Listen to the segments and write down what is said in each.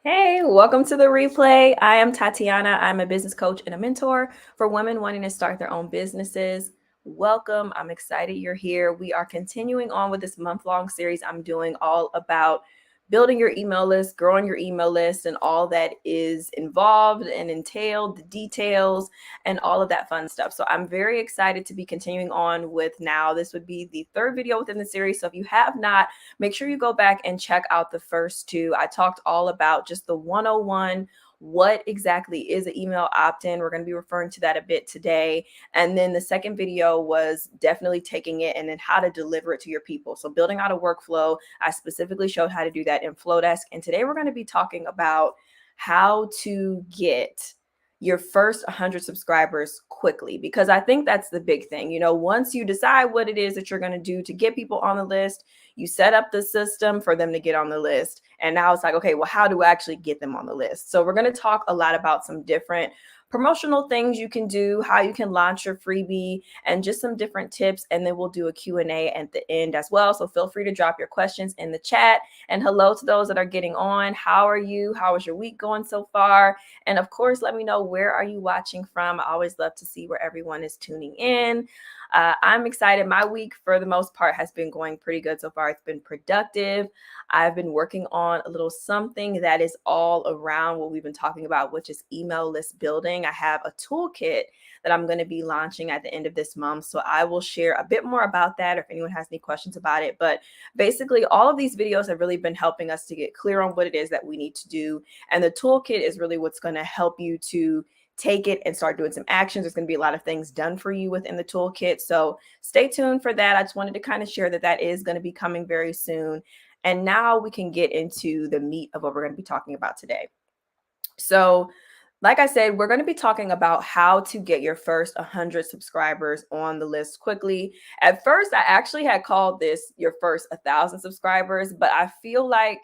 Hey, welcome to the replay. I am Tatiana. I'm a business coach and a mentor for women wanting to start their own businesses. Welcome. I'm excited you're here. We are continuing on with this month-long series I'm doing all about building your email list, growing your email list, and all that is involved and entailed, the details, and all of that fun stuff. So I'm very excited to be continuing on with now. This would be the third video within the series. So if you have not, make sure you go back and check out the first two. I talked all about just the 101. What exactly is an email opt-in? We're going to be referring to that a bit today. And then the second video was definitely taking it and then how to deliver it to your people. So building out a workflow. I specifically showed how to do that in Flowdesk. And today we're going to be talking about how to get your first 100 subscribers quickly, because I think that's the big thing. Once you decide what it is that you're going to do to get people on the list, you set up the system for them to get on the list. And now it's like, okay, well, how do I actually get them on the list? So we're going to talk a lot about some different promotional things you can do, how you can launch your freebie, and just some different tips. And then we'll do a Q&A at the end as well. So feel free to drop your questions in the chat. And hello to those that are getting on. How are you? How is your week going so far? And of course, let me know, where are you watching from? I always love to see where everyone is tuning in. I'm excited. My week, for the most part, has been going pretty good so far. It's been productive. I've been working on a little something that is all around what we've been talking about, which is email list building. I have a toolkit that I'm going to be launching at the end of this month. So I will share a bit more about that if anyone has any questions about it. But basically, all of these videos have really been helping us to get clear on what it is that we need to do. And the toolkit is really what's going to help you to take it and start doing some actions. There's going to be a lot of things done for you within the toolkit. So stay tuned for that. I just wanted to kind of share that that is going to be coming very soon. And now we can get into the meat of what we're going to be talking about today. So, like I said, we're going to be talking about how to get your first 100 subscribers on the list quickly. At first, I actually had called this your first 1,000 subscribers, but I feel like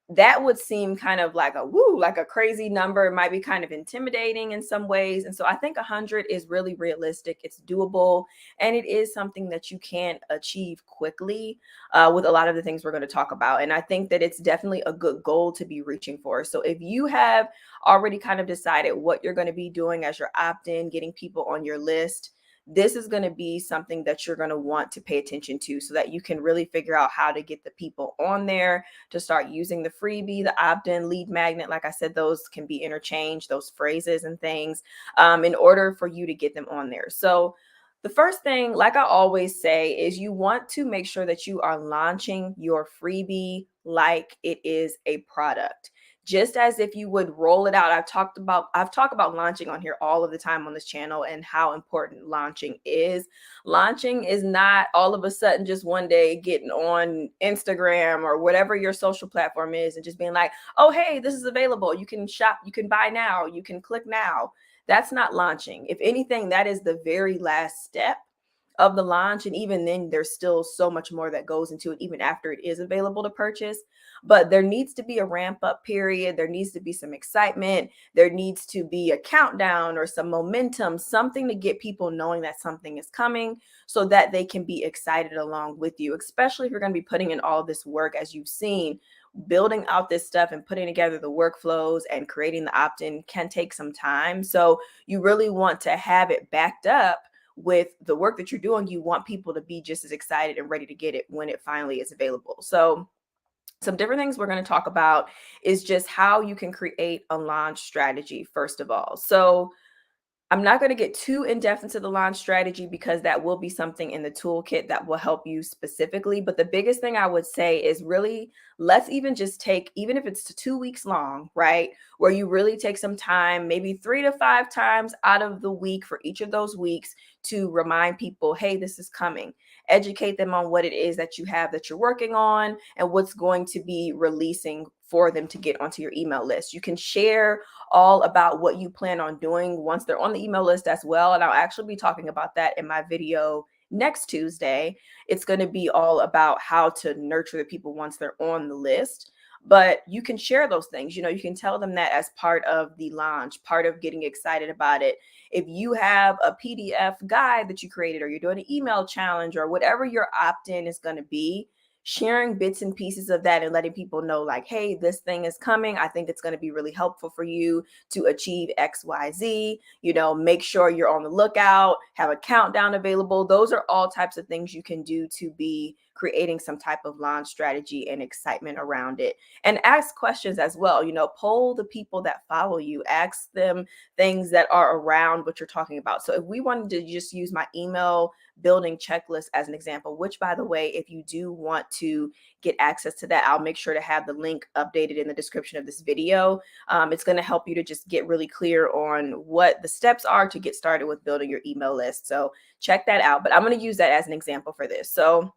that would seem kind of like a crazy number. It might be kind of intimidating in some ways. And so I think 100 is really realistic. It's doable. And it is something that you can achieve quickly with a lot of the things we're going to talk about. And I think that it's definitely a good goal to be reaching for. So if you have already kind of decided what you're going to be doing as your opt-in, getting people on your list, this is going to be something that you're going to want to pay attention to so that you can really figure out how to get the people on there to start using the freebie, the opt-in, lead magnet. Like I said, those can be interchanged, those phrases and things, in order for you to get them on there. So the first thing, like I always say, is you want to make sure that you are launching your freebie like it is a product, just as if you would roll it out. I've talked about launching on here all of the time on this channel and how important launching is. Launching is not all of a sudden just one day getting on Instagram or whatever your social platform is and just being like, oh, hey, this is available. You can shop, you can buy now, you can click now. That's not launching. If anything, that is the very last step of the launch. And even then, there's still so much more that goes into it, even after it is available to purchase. But there needs to be a ramp up period. There needs to be some excitement. There needs to be a countdown or some momentum, something to get people knowing that something is coming so that they can be excited along with you, especially if you're going to be putting in all this work, as you've seen. Building out this stuff and putting together the workflows and creating the opt-in can take some time. So you really want to have it backed up with the work that you're doing. You want people to be just as excited and ready to get it when it finally is available. So some different things we're going to talk about is just how you can create a launch strategy, first of all. So I'm not going to get too in depth into the launch strategy because that will be something in the toolkit that will help you specifically. But the biggest thing I would say is really, let's even just take, even if it's 2 weeks long, right? Where you really take some time, maybe 3 to 5 times out of the week for each of those weeks to remind people, hey, this is coming. Educate them on what it is that you have that you're working on and what's going to be releasing for them to get onto your email list. You can share all about what you plan on doing once they're on the email list as well. And I'll actually be talking about that in my video next Tuesday. It's going to be all about how to nurture the people once they're on the list. But you can share those things. You can tell them that as part of the launch, part of getting excited about it. If you have a PDF guide that you created, or you're doing an email challenge, or whatever your opt-in is going to be, sharing bits and pieces of that and letting people know, like, hey, this thing is coming. I think it's going to be really helpful for you to achieve XYZ. Make sure you're on the lookout, have a countdown available. Those are all types of things you can do to be creating some type of launch strategy and excitement around it. And ask questions as well. Poll the people that follow you, ask them things that are around what you're talking about. So if we wanted to just use my email building checklist as an example, which, by the way, if you do want to get access to that, I'll make sure to have the link updated in the description of this video. It's going to help you to just get really clear on what the steps are to get started with building your email list. So check that out. But I'm going to use that as an example for this. So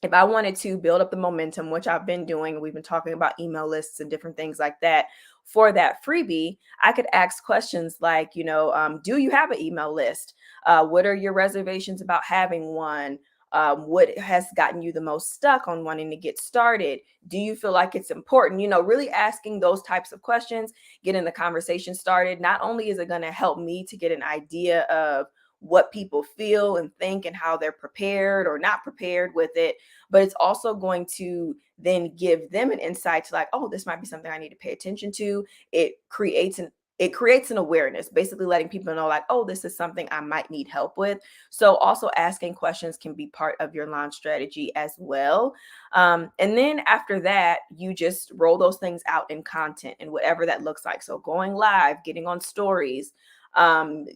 if I wanted to build up the momentum, which I've been doing, we've been talking about email lists and different things like that for that freebie, I could ask questions like, do you have an email list? What are your reservations about having one? What has gotten you the most stuck on wanting to get started? Do you feel like it's important? Really asking those types of questions, getting the conversation started. Not only is it going to help me to get an idea of what people feel and think and how they're prepared or not prepared with it, but it's also going to then give them an insight to, like, oh, this might be something I need to pay attention to. It creates an awareness, basically letting people know, like, oh, this is something I might need help with. So also asking questions can be part of your launch strategy as well. And then after that, you just roll those things out in content and whatever that looks like. So going live, getting on stories,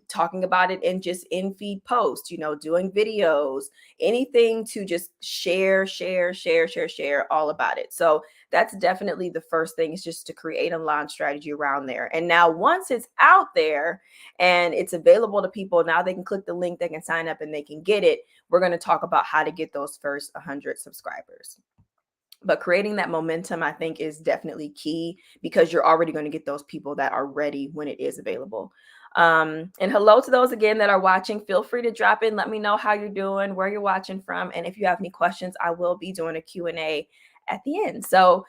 talking about it in just in feed posts, doing videos, anything to just share all about it. So that's definitely the first thing, is just to create a launch strategy around there. And now once it's out there and it's available to people, now they can click the link, they can sign up and they can get it. We're going to talk about how to get those first 100 subscribers. But creating that momentum, I think, is definitely key, because you're already going to get those people that are ready when it is available. And hello to those again that are watching. Feel free to drop in. Let me know how you're doing, where you're watching from. And if you have any questions, I will be doing a Q&A at the end. So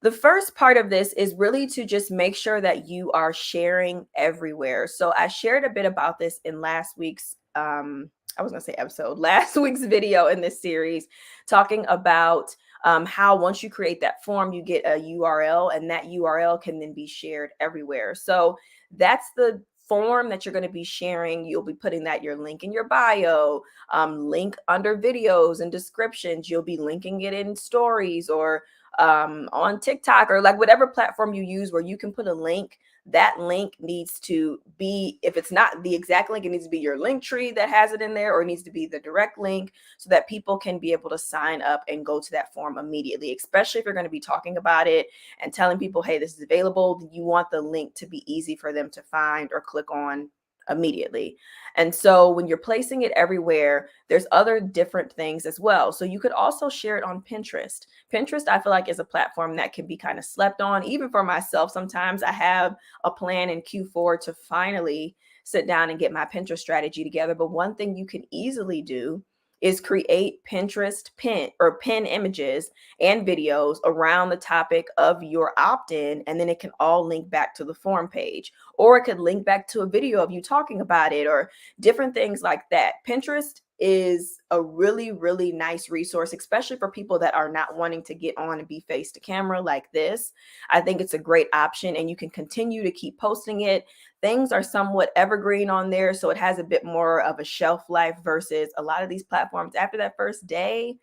the first part of this is really to just make sure that you are sharing everywhere. So I shared a bit about this in last week's last week's video in this series, talking about how once you create that form, you get a URL, and that URL can then be shared everywhere. So that's the form that you're going to be sharing. You'll be putting that your link in your bio, link under videos and descriptions. You'll be linking it in stories or on TikTok, or like whatever platform you use where you can put a link. That link needs to be, if it's not the exact link, it needs to be your link tree that has it in there, or it needs to be the direct link, so that people can be able to sign up and go to that form immediately. Especially if you're going to be talking about it and telling people, hey, this is available, you want the link to be easy for them to find or click on immediately. And so when you're placing it everywhere, there's other different things as well. So you could also share it on Pinterest. Pinterest, I feel like, is a platform that can be kind of slept on. Even for myself, sometimes I have a plan in Q4 to finally sit down and get my Pinterest strategy together. But one thing you can easily do is create Pinterest pin images and videos around the topic of your opt-in, and then it can all link back to the form page, or it could link back to a video of you talking about it, or different things like that. Pinterest is a really, really nice resource, especially for people that are not wanting to get on and be face to camera like this. I think it's a great option, and you can continue to keep posting it. Things are somewhat evergreen on there, so it has a bit more of a shelf life versus a lot of these platforms. After that first day,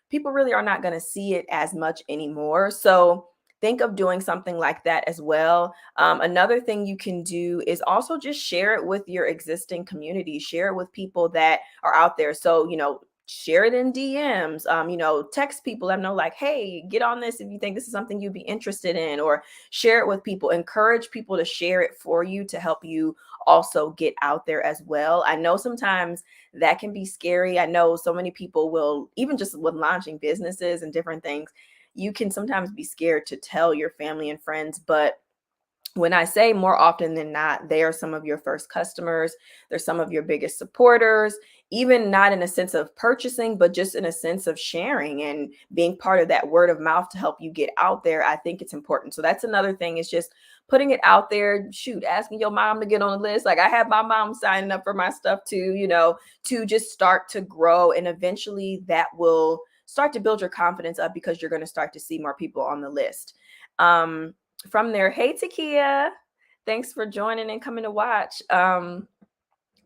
people really are not going to see it as much anymore. So think of doing something like that as well. Another thing you can do is also just share it with your existing community, share it with people that are out there. So, share it in DMs, text people, let them know, like, hey, get on this if you think this is something you'd be interested in, or share it with people. Encourage people to share it for you to help you also get out there as well. I know sometimes that can be scary. I know so many people will, even just with launching businesses and different things, you can sometimes be scared to tell your family and friends. But when I say more often than not, they are some of your first customers. They're some of your biggest supporters, even not in a sense of purchasing, but just in a sense of sharing and being part of that word of mouth to help you get out there. I think it's important. So that's another thing, is just putting it out there. Shoot, asking your mom to get on the list. Like, I have my mom signing up for my stuff too, to just start to grow. And eventually that will start to build your confidence up because you're going to start to see more people on the list. Um, from there, hey Takia, thanks for joining and coming to watch.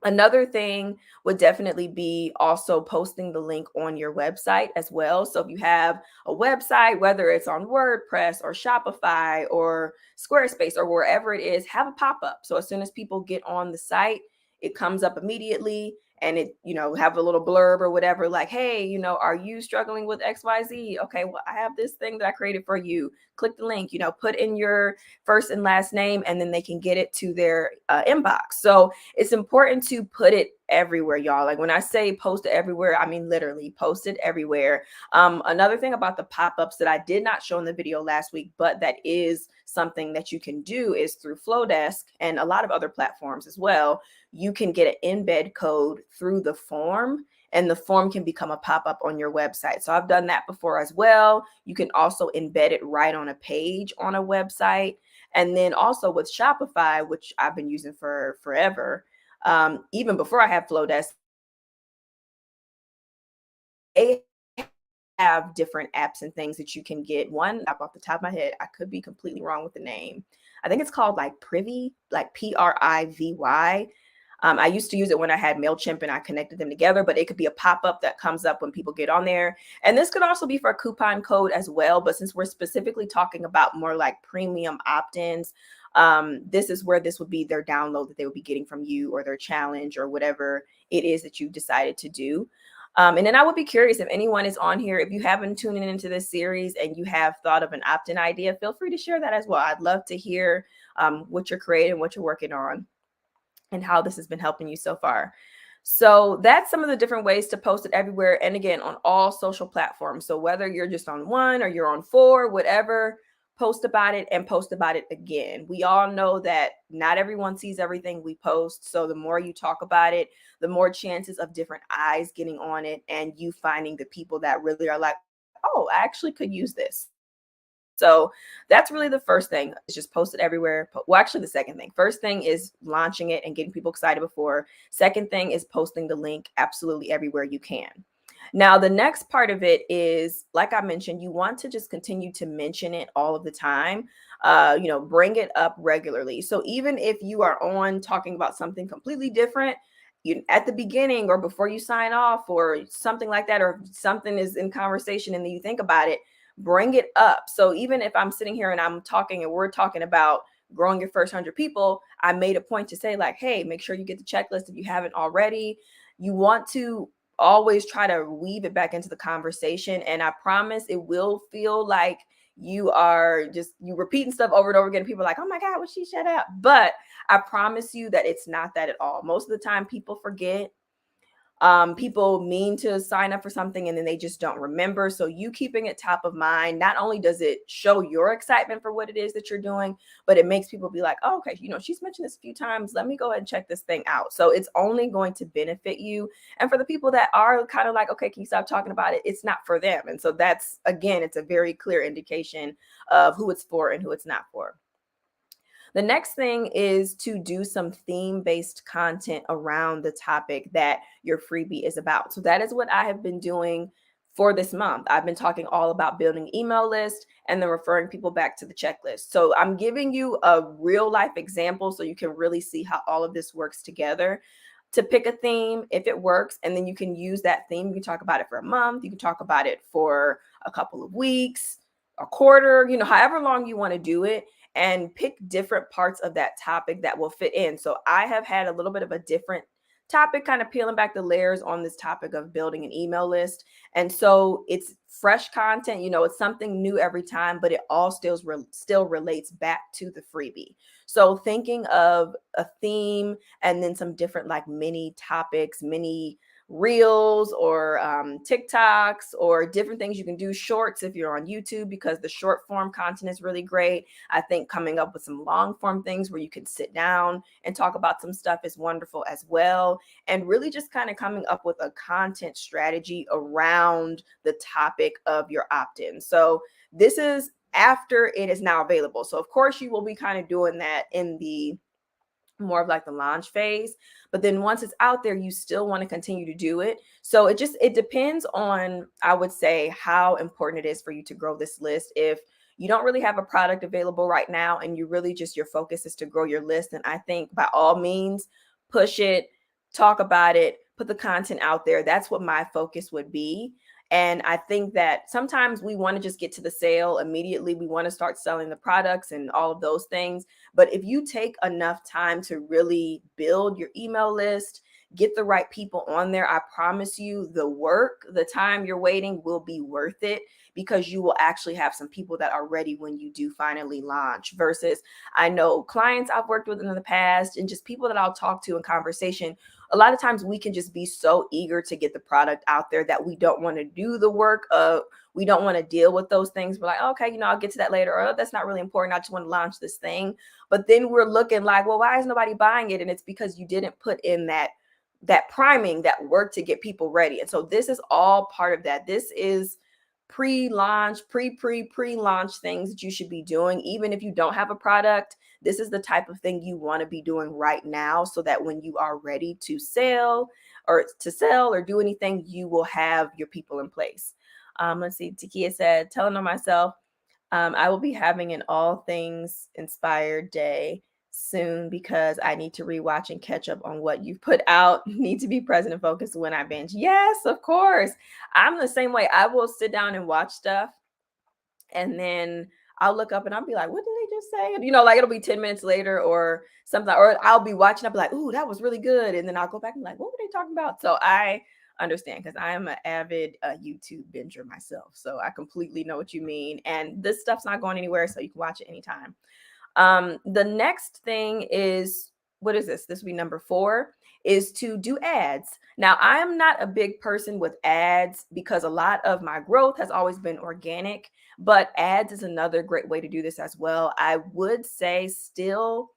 Another thing would definitely be also posting the link on your website as well. So if you have a website, whether it's on WordPress or Shopify or Squarespace or wherever it is, have a pop-up. So as soon as people get on the site, it comes up immediately, and it, have a little blurb or whatever, like, hey, are you struggling with XYZ? Okay, well, I have this thing that I created for you. Click the link, put in your first and last name, and then they can get it to their inbox. So it's important to put it everywhere, y'all. Like when I say post it everywhere, I mean literally post it everywhere. Another thing about the pop-ups that I did not show in the video last week, but that is something that you can do, is through Flowdesk and a lot of other platforms as well. You can get an embed code through the form, and the form can become a pop-up on your website. So I've done that before as well. You can also embed it right on a page on a website. And then also with Shopify, which I've been using for forever, even before I had Flowdesk, they have different apps and things that you can get. One up off the top of my head, I could be completely wrong with the name. I think it's called like Privy, like Privy. I used to use it when I had MailChimp and I connected them together, but it could be a pop-up that comes up when people get on there. And this could also be for a coupon code as well. But since we're specifically talking about more like premium opt-ins, this is where this would be their download that they would be getting from you, or their challenge, or whatever it is that you decided to do. And then I would be curious if anyone is on here, if you haven't tuned into this series and you have thought of an opt-in idea, feel free to share that as well. I'd love to hear what you're creating, what you're working on, and how this has been helping you so far. So that's some of the different ways to post it everywhere. And again, on all social platforms. So whether you're just on one or you're on four, whatever, post about it and post about it again. We all know that not everyone sees everything we post. So the more you talk about it, the more chances of different eyes getting on it and you finding the people that really are like, oh, I actually could use this. So that's really the first thing, is just post it everywhere. Well, actually the second thing. First thing is launching it and getting people excited before. Second thing is posting the link absolutely everywhere you can. Now, the next part of it is, like I mentioned, you want to just continue to mention it all of the time. Bring it up regularly. So even if you are on talking about something completely different, at the beginning or before you sign off or something like that, or something is in conversation and then you think about it, bring it up. So even if I'm sitting here and I'm talking and we're talking about growing your first 100 people, I made a point to say like, hey, make sure you get the checklist if you haven't already. You want to always try to weave it back into the conversation. And I promise it will feel like you repeating stuff over and over again. People are like, oh my God, well, she shut up. But I promise you that it's not that at all. Most of the time people forget. People mean to sign up for something and then they just don't remember. So you keeping it top of mind, not only does it show your excitement for what it is that you're doing, but it makes people be like, oh, okay, she's mentioned this a few times. Let me go ahead and check this thing out. So it's only going to benefit you. And for the people that are kind of like, okay, can you stop talking about it? It's not for them. And so that's, again, it's a very clear indication of who it's for and who it's not for. The next thing is to do some theme-based content around the topic that your freebie is about. So that is what I have been doing for this month. I've been talking all about building email lists and then referring people back to the checklist. So I'm giving you a real life example so you can really see how all of this works together. To pick a theme if it works, and then you can use that theme. You can talk about it for a month. You can talk about it for a couple of weeks, a quarter, however long you want to do it, and pick different parts of that topic that will fit in. So I have had a little bit of a different topic, kind of peeling back the layers on this topic of building an email list. And so it's fresh content, it's something new every time, but it all still relates back to the freebie. So thinking of a theme and then some different like mini topics, mini reels or TikToks or different things you can do, shorts if you're on YouTube, because the short form content is really great. I think coming up with some long form things where you can sit down and talk about some stuff is wonderful as well. And really just kind of coming up with a content strategy around the topic of your opt-in. So this is after it is now available. So of course you will be kind of doing that in the more of like the launch phase. But then once it's out there, you still want to continue to do it. So it depends on, I would say, how important it is for you to grow this list. If you don't really have a product available right now and you really just, your focus is to grow your list, then I think by all means push it, talk about it, put the content out there. That's what my focus would be. And I think that sometimes we want to just get to the sale immediately. We want to start selling the products and all of those things. But if you take enough time to really build your email list, get the right people on there, I promise you the work, the time you're waiting will be worth it, because you will actually have some people that are ready when you do finally launch. Versus, I know clients I've worked with in the past and just people that I'll talk to in conversation, a lot of times we can just be so eager to get the product out there that we don't want to do the work of, we don't want to deal with those things. We're like, okay, I'll get to that later. Or, oh, that's not really important. I just want to launch this thing. But then we're looking like, well, why is nobody buying it? And it's because you didn't put in that priming, that work to get people ready. And so this is all part of that. This is pre-launch, pre-launch things that you should be doing. Even if you don't have a product, this is the type of thing you want to be doing right now, so that when you are ready to sell or do anything, you will have your people in place. Let's see. Takia said, telling on myself, I will be having an all things inspired day soon because I need to rewatch and catch up on what you've put out. Need to be present and focused when I binge. Yes, of course. I'm the same way. I will sit down and watch stuff, and then I'll look up and I'll be like, what did they just say? And, like it'll be 10 minutes later or something, or I'll be watching, I'll be like, ooh, that was really good. And then I'll go back and be like, what were they talking about? So I understand, because I am an avid YouTube binger myself. So I completely know what you mean. And this stuff's not going anywhere, so you can watch it anytime. The next thing is, what is this? This will be number 4, is to do ads. Now, I'm not a big person with ads because a lot of my growth has always been organic, but ads is another great way to do this as well. I would still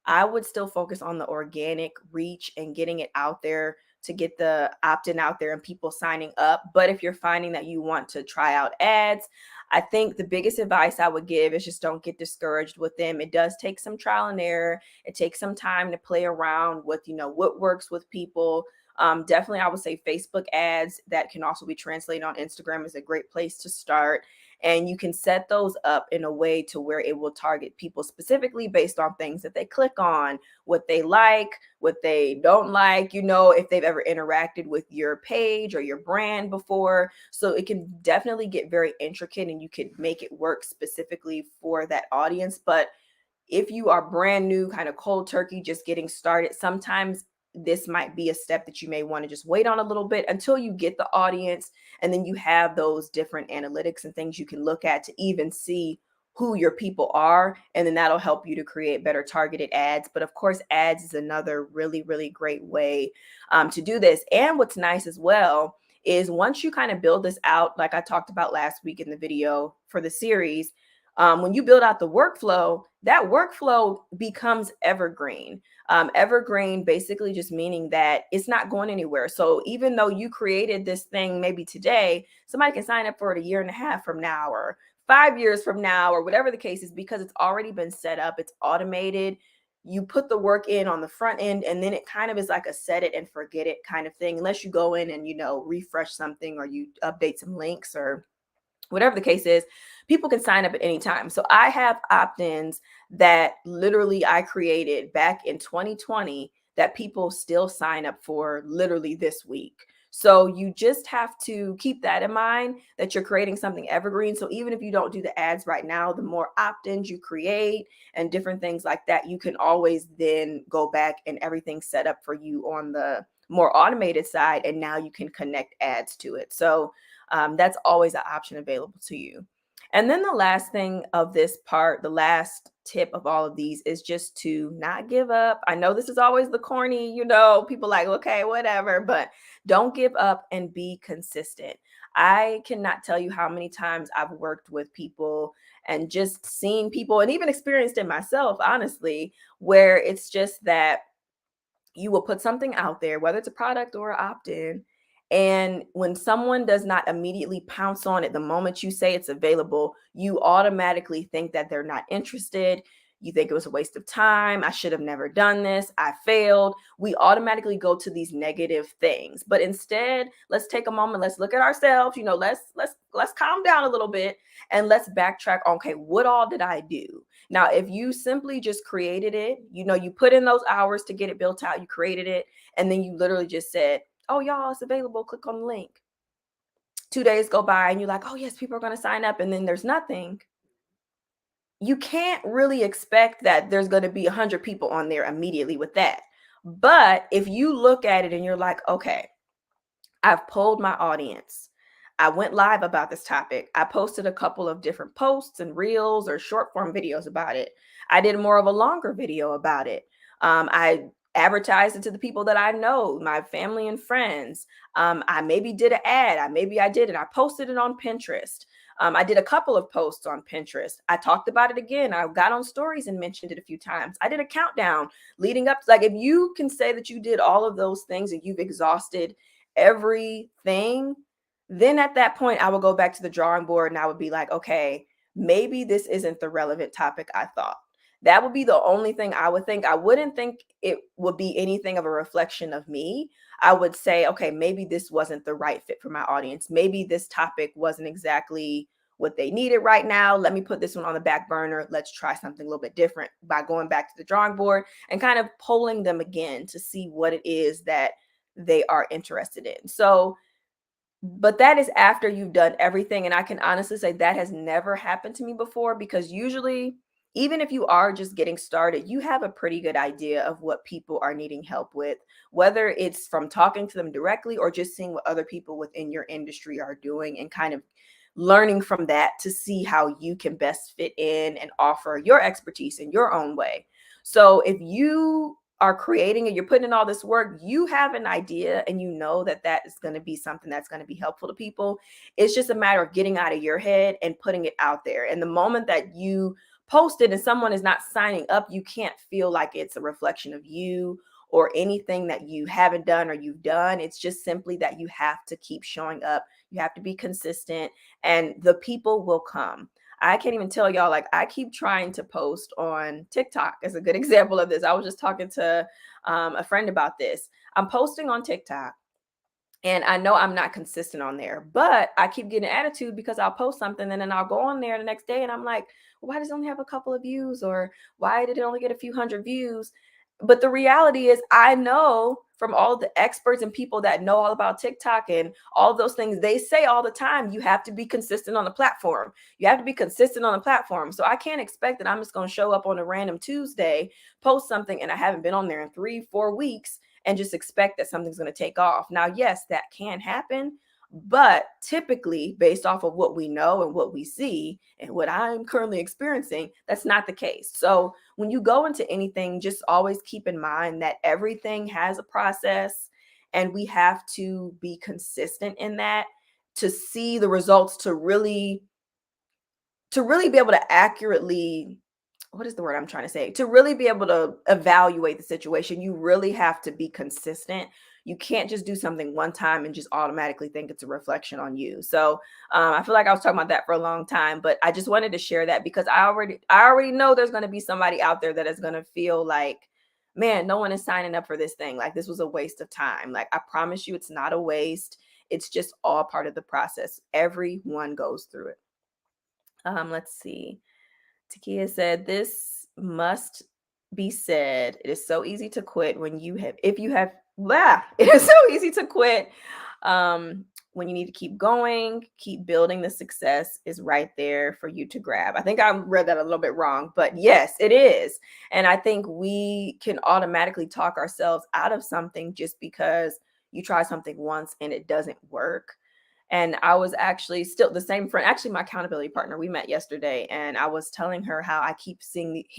focus on the organic reach and getting it out there to get the opt-in out there and people signing up. But if you're finding that you want to try out ads, I think the biggest advice I would give is just don't get discouraged with them. It does take some trial and error. It takes some time to play around with, what works with people. Definitely, I would say Facebook ads that can also be translated on Instagram is a great place to start. And you can set those up in a way to where it will target people specifically based on things that they click on, what they like, what they don't like, if they've ever interacted with your page or your brand before. So it can definitely get very intricate and you can make it work specifically for that audience. But if you are brand new, kind of cold turkey, just getting started, sometimes this might be a step that you may want to just wait on a little bit until you get the audience. And then you have those different analytics and things you can look at to even see who your people are. And then that'll help you to create better targeted ads. But of course, ads is another really, really great way to do this. And what's nice as well is once you kind of build this out, like I talked about last week in the video for the series, when you build out the workflow, that workflow becomes evergreen. Evergreen basically just meaning that it's not going anywhere. So even though you created this thing maybe today, somebody can sign up for it a year and a half from now or 5 years from now or whatever the case is, because it's already been set up. It's automated. You put the work in on the front end, and then it kind of is like a set it and forget it kind of thing, unless you go in and, refresh something or you update some links or whatever the case is. People can sign up at any time. So I have opt-ins that literally I created back in 2020 that people still sign up for literally this week. So you just have to keep that in mind, that you're creating something evergreen. So even if you don't do the ads right now, the more opt-ins you create and different things like that, you can always then go back and everything's set up for you on the more automated side. And now you can connect ads to it. So that's always an option available to you. And then the last thing of this part, the last tip of all of these is just to not give up. I know this is always the corny, people like, okay, whatever, but don't give up and be consistent. I cannot tell you how many times I've worked with people and just seen people, and even experienced it myself, honestly, where it's just that you will put something out there, whether it's a product or an opt-in, and when someone does not immediately pounce on it the moment you say it's available, you automatically think that they're not interested. You think it was a waste of time. I should have never done this. I failed. We automatically go to these negative things. But instead, let's take a moment. Let's look at ourselves. Let's calm down a little bit and let's backtrack. Okay, what all did I do? Now, if you simply just created it, you put in those hours to get it built out, you created it, and then you literally just said, oh, y'all, it's available. Click on the link. 2 days go by and you're like, oh, yes, people are going to sign up. And then there's nothing. You can't really expect that there's going to be 100 people on there immediately with that. But if you look at it and you're like, okay, I've polled my audience. I went live about this topic. I posted a couple of different posts and reels or short form videos about it. I did more of a longer video about it. I advertised it to the people that I know, my family and friends. I maybe did an ad. I did it. I posted it on Pinterest. I did a couple of posts on Pinterest. I talked about it again. I got on stories and mentioned it a few times. I did a countdown leading up. Like, if you can say that you did all of those things and you've exhausted everything, then at that point, I would go back to the drawing board and I would be like, okay, maybe this isn't the relevant topic I thought. That would be the only thing I would think. I wouldn't think it would be anything of a reflection of me. I would say, okay, maybe this wasn't the right fit for my audience. Maybe this topic wasn't exactly what they needed right now. Let me put this one on the back burner. Let's try something a little bit different by going back to the drawing board and kind of polling them again to see what it is that they are interested in. So, but that is after you've done everything. And I can honestly say that has never happened to me before, because usually, even if you are just getting started, you have a pretty good idea of what people are needing help with, whether it's from talking to them directly or just seeing what other people within your industry are doing and kind of learning from that to see how you can best fit in and offer your expertise in your own way. So if you are creating and you're putting in all this work, you have an idea and you know that that is going to be something that's going to be helpful to people. It's just a matter of getting out of your head and putting it out there. And the moment that you post it and someone is not signing up, you can't feel like it's a reflection of you or anything that you haven't done or you've done. It's just simply that you have to keep showing up. You have to be consistent and the people will come. I can't even tell y'all, like, I keep trying to post on TikTok as a good example of this. I was just talking to a friend about this. I'm posting on TikTok and I know I'm not consistent on there, but I keep getting attitude because I'll post something and then I'll go on there the next day and I'm like, why does it only have a couple of views? Or why did it only get a few hundred views? But the reality is, I know from all the experts and people that know all about TikTok and all of those things, they say all the time, you have to be consistent on the platform. You have to be consistent on the platform. So I can't expect that I'm just going to show up on a random Tuesday, post something, and I haven't been on there in 3-4 weeks and just expect that something's going to take off. Now, yes, that can happen. But typically, based off of what we know and what we see and what I'm currently experiencing, that's not the case. So when you go into anything, just always keep in mind that everything has a process and we have to be consistent in that to see the results, to really be able to accurately, what is the word I'm trying to say? To really be able to evaluate the situation, you really have to be consistent. You can't just do something one time and just automatically think it's a reflection on you. So I feel like I was talking about that for a long time, but I just wanted to share that because I already know there's going to be somebody out there that is going to feel like, man, no one is signing up for this thing. Like, this was a waste of time. Like, I promise you, it's not a waste. It's just all part of the process. Everyone goes through it. Let's see. Takia said, this must be said. It is so easy to quit when you have, if you have, it is so easy to quit when you need to keep going, keep building. The success is right there for you to grab. I think I read that a little bit wrong, but yes, it is. And I think we can automatically talk ourselves out of something just because you try something once and it doesn't work. And I was actually still the same friend, actually my accountability partner. We met yesterday and I was telling her how I keep seeing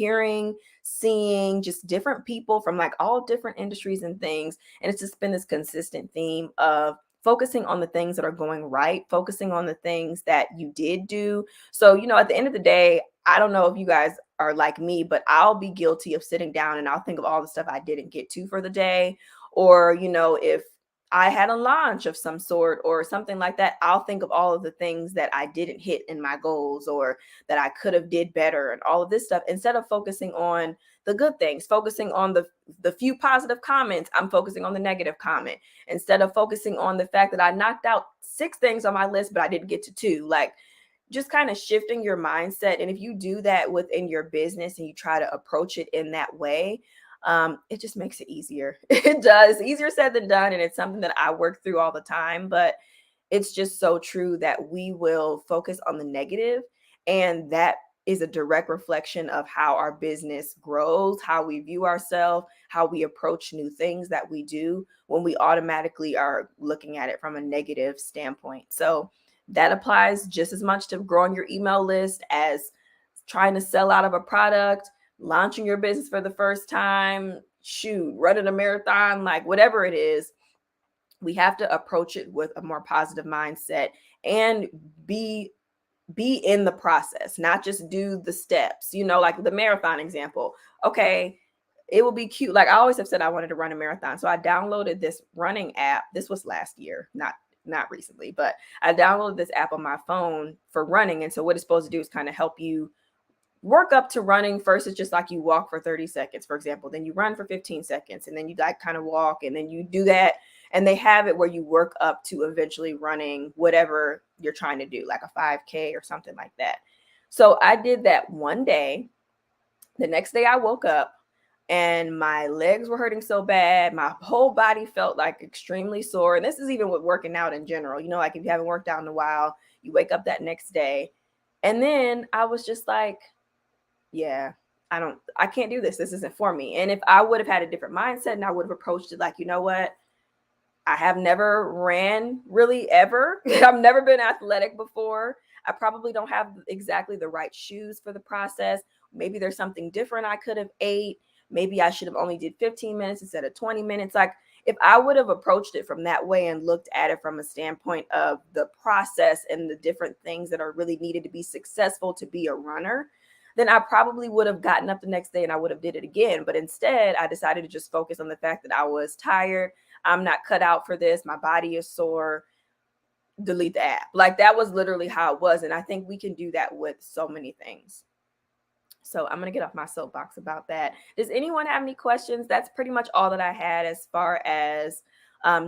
just different people from like all different industries and things. And it's just been this consistent theme of focusing on the things that are going right, focusing on the things that you did do. So, at the end of the day, I don't know if you guys are like me, but I'll be guilty of sitting down and I'll think of all the stuff I didn't get to for the day. Or, if I had a launch of some sort or something like that, I'll think of all of the things that I didn't hit in my goals or that I could have did better and all of this stuff, instead of focusing on the good things, focusing on the few positive comments, I'm focusing on the negative comment. Instead of focusing on the fact that I knocked out 6 things on my list but I didn't get to 2. Like, just kind of shifting your mindset. And if you do that within your business and you try to approach it in that way, it just makes it easier. It does. Easier said than done. And it's something that I work through all the time. But it's just so true that we will focus on the negative, and that is a direct reflection of how our business grows, how we view ourselves, how we approach new things that we do when we automatically are looking at it from a negative standpoint. So that applies just as much to growing your email list as trying to sell out of a product, launching your business for the first time, shoot, running a marathon, like whatever it is. We have to approach it with a more positive mindset and be in the process, not just do the steps, like the marathon example. Okay, it will be cute. Like, I always have said I wanted to run a marathon. So I downloaded this running app. This was last year, not recently, but I downloaded this app on my phone for running. And so what it's supposed to do is kind of help you work up to running. First, it's just like you walk for 30 seconds, for example, then you run for 15 seconds, and then you like kind of walk, and then you do that. And they have it where you work up to eventually running whatever you're trying to do, like a 5K or something like that. So I did that one day. The next day I woke up and my legs were hurting so bad. My whole body felt like extremely sore. And this is even with working out in general. Like if you haven't worked out in a while, you wake up that next day. And then I was just like, yeah, I can't do this. This isn't for me. And if I would have had a different mindset and I would have approached it like, you know what? I have never ran really ever. I've never been athletic before. I probably don't have exactly the right shoes for the process. Maybe there's something different I could have ate. Maybe I should have only did 15 minutes instead of 20 minutes. Like, if I would have approached it from that way and looked at it from a standpoint of the process and the different things that are really needed to be successful to be a runner, then I probably would have gotten up the next day and I would have did it again. But instead, I decided to just focus on the fact that I was tired. I'm not cut out for this. My body is sore. Delete the app. Like, that was literally how it was. And I think we can do that with so many things. So I'm going to get off my soapbox about that. Does anyone have any questions? That's pretty much all that I had as far as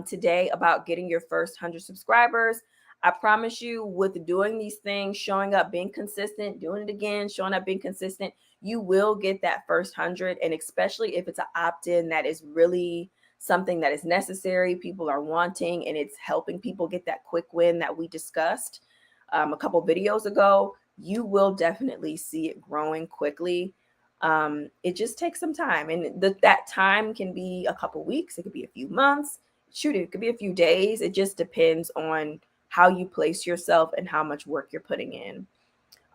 today about getting your first 100 subscribers. I promise you, with doing these things, showing up, being consistent, doing it again, showing up, being consistent, you will get that first 100. And especially if it's an opt-in that is really something that is necessary, people are wanting, and it's helping people get that quick win that we discussed a couple videos ago, you will definitely see it growing quickly. It just takes some time, and that time can be a couple weeks. It could be a few months. Shoot, it could be a few days. It just depends on how you place yourself and how much work you're putting in.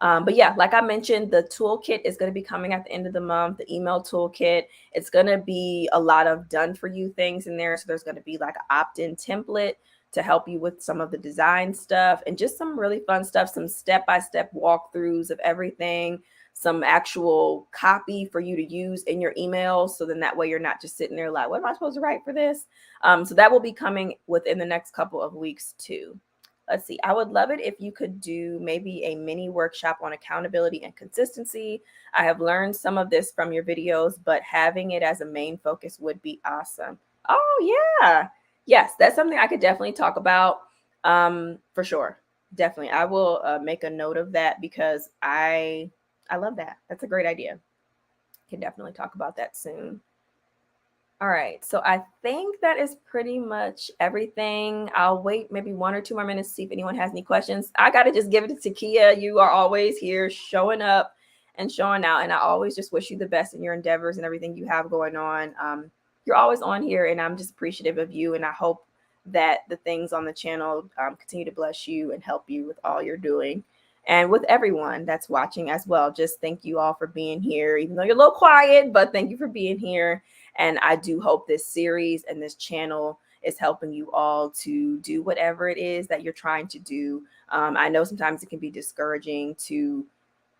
But yeah, like I mentioned, the toolkit is going to be coming at the end of the month, the email toolkit. It's going to be a lot of done for you things in there. So there's going to be like an opt-in template to help you with some of the design stuff and just some really fun stuff, some step-by-step walkthroughs of everything, some actual copy for you to use in your emails. So then that way you're not just sitting there like, what am I supposed to write for this? So that will be coming within the next couple of weeks too. Let's see. I would love it if you could do maybe a mini workshop on accountability and consistency. I have learned some of this from your videos, but having it as a main focus would be awesome. Oh, yeah. Yes, that's something I could definitely talk about for sure. Definitely. I will make a note of that because I love that. That's a great idea. Can definitely talk about that soon. All right, so I think that is pretty much everything. I'll wait maybe 1 or 2 more minutes to see if anyone has any questions. I got to just give it to Kia. You are always here showing up and showing out, and I always just wish you the best in your endeavors and everything you have going on. You're always on here, and I'm just appreciative of you, and I hope that the things on the channel continue to bless you and help you with all you're doing. And with everyone that's watching as well, just thank you all for being here, even though you're a little quiet, but thank you for being here. And I do hope this series and this channel is helping you all to do whatever it is that you're trying to do. I know sometimes it can be discouraging to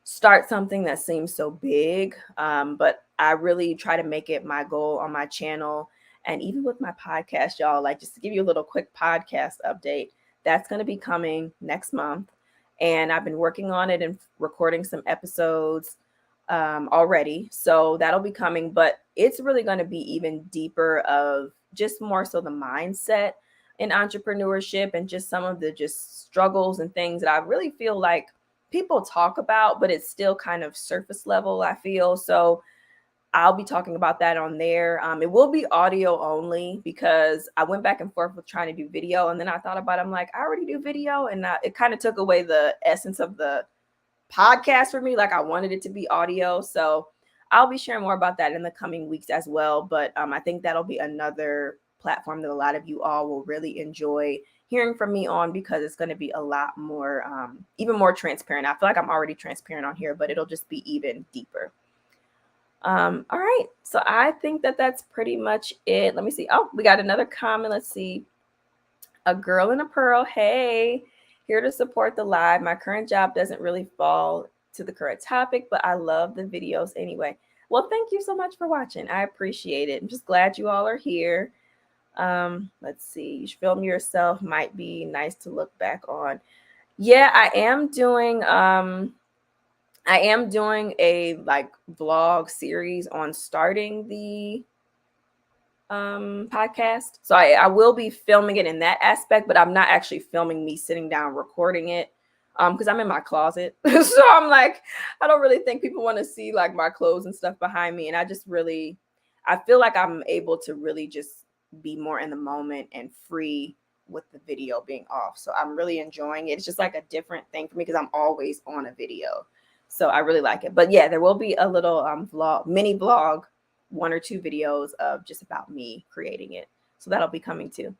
start something that seems so big, but I really try to make it my goal on my channel And even with my podcast, y'all, like just to give you a little quick podcast update, that's going to be coming next month. And I've been working on it and recording some episodes already. So that'll be coming, but it's really going to be even deeper of just more so the mindset in entrepreneurship and just some of the just struggles and things that I really feel like people talk about, but it's still kind of surface level, I feel. So I'll be talking about that on there. It will be audio only because I went back and forth with trying to do video. And then I thought about it, I'm like, I already do video. And it kind of took away the essence of the podcast for me. Like I wanted it to be audio. So I'll be sharing more about that in the coming weeks as well. But I think that'll be another platform that a lot of you all will really enjoy hearing from me on because it's going to be a lot more, even more transparent. I feel like I'm already transparent on here, but it'll just be even deeper. All right. So I think that that's pretty much it. Let me see. Oh, we got another comment. Let's see. A girl in a pearl. Hey, here to support the live. My current job doesn't really fall to the current topic, but I love the videos anyway. Well, thank you so much for watching. I appreciate it. I'm just glad you all are here. Let's see. You should film yourself. Might be nice to look back on. Yeah, I am doing a like vlog series on starting the podcast. So I will be filming it in that aspect, but I'm not actually filming me sitting down recording it because I'm in my closet. So I'm like, I don't really think people want to see like my clothes and stuff behind me. And I feel like I'm able to really just be more in the moment and free with the video being off. So I'm really enjoying it. It's just like a different thing for me because I'm always on a video. So I really like it. But yeah, there will be a little mini vlog, 1 or 2 videos of just about me creating it. So that'll be coming too.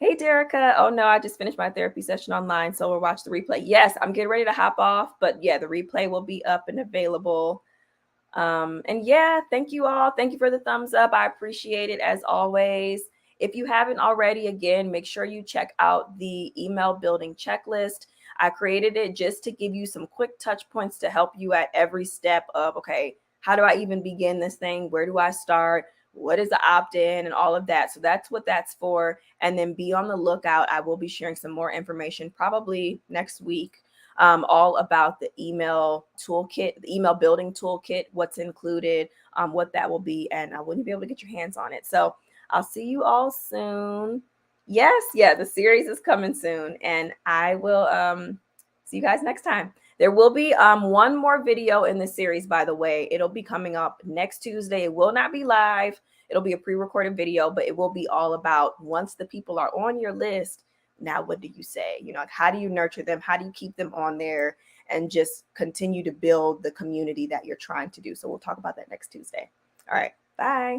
Hey, Derica. Oh no, I just finished my therapy session online. So we'll watch the replay. Yes, I'm getting ready to hop off. But yeah, the replay will be up and available. And yeah, thank you all. Thank you for the thumbs up. I appreciate it as always. If you haven't already, again, make sure you check out the email building checklist. I created it just to give you some quick touch points to help you at every step of, okay, how do I even begin this thing? Where do I start? What is the opt-in and all of that? So that's what that's for. And then be on the lookout. I will be sharing some more information probably next week, all about the email toolkit, the email building toolkit, what's included, what that will be. And I wouldn't be able to get your hands on it. So I'll see you all soon. Yes, yeah, the series is coming soon. And I will see you guys next time. There will be one more video in the series, by the way. It'll be coming up next Tuesday. It will not be live. It'll be a pre-recorded video, but it will be all about once the people are on your list, now what do you say? You know, how do you nurture them? How do you keep them on there and just continue to build the community that you're trying to do? So we'll talk about that next Tuesday. All right. Bye.